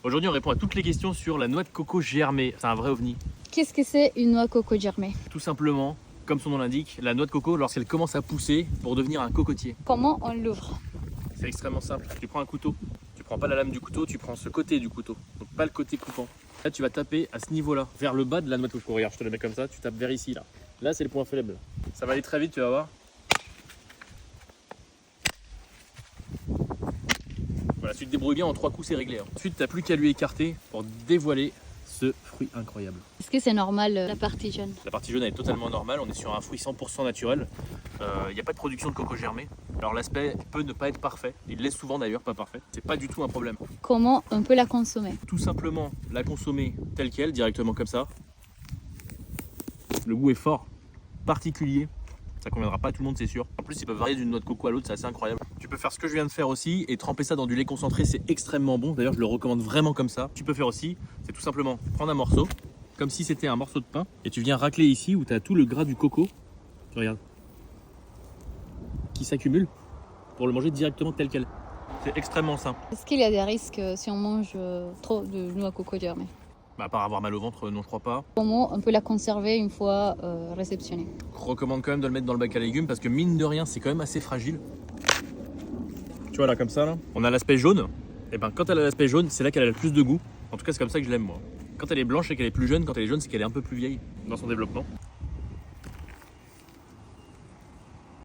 Aujourd'hui, on répond à toutes les questions sur la noix de coco germée. C'est un vrai ovni. Qu'est-ce que c'est une noix coco germée? Tout simplement, comme son nom l'indique, la noix de coco, lorsqu'elle commence à pousser pour devenir un cocotier. Comment on l'ouvre? C'est extrêmement simple. Tu prends un couteau. Tu prends pas la lame du couteau, tu prends ce côté du couteau. Donc pas le côté coupant. Là, tu vas taper à ce niveau-là, vers le bas de la noix de coco. Regarde, je te le mets comme ça, tu tapes vers ici, là. Là, c'est le point faible. Ça va aller très vite, tu vas voir. Voilà, si tu te débrouilles bien, en 3 coups, c'est réglé. Ensuite, tu n'as plus qu'à lui écarter pour dévoiler ce fruit incroyable. Est-ce que c'est normal la partie jaune? La partie jaune elle est totalement normale, on est sur un fruit 100% naturel. Il n'y a pas de production de coco germé. Alors l'aspect peut ne pas être parfait, il l'est souvent d'ailleurs pas parfait. C'est pas du tout un problème. Comment on peut la consommer? Tout simplement la consommer telle qu'elle, directement comme ça. Le goût est fort, particulier. Ça conviendra pas à tout le monde, c'est sûr. En plus, il peut varier d'une noix de coco à l'autre, c'est assez incroyable. Tu peux faire ce que je viens de faire aussi et tremper ça dans du lait concentré, c'est extrêmement bon. D'ailleurs, je le recommande vraiment comme ça. Tu peux faire aussi, c'est tout simplement prendre un morceau, comme si c'était un morceau de pain, et tu viens racler ici où tu as tout le gras du coco. Tu regardes, qui s'accumule pour le manger directement tel quel. C'est extrêmement simple. Est-ce qu'il y a des risques si on mange trop de noix coco germée? À part avoir mal au ventre, non, je crois pas. Comment on peut la conserver une fois réceptionnée? Je recommande quand même de le mettre dans le bac à légumes parce que mine de rien, c'est quand même assez fragile. Tu vois là, comme ça, là, on a l'aspect jaune. Et ben quand elle a l'aspect jaune, c'est là qu'elle a le plus de goût. En tout cas, c'est comme ça que je l'aime moi. Quand elle est blanche, c'est qu'elle est plus jeune. Quand elle est jaune, c'est qu'elle est un peu plus vieille dans son développement.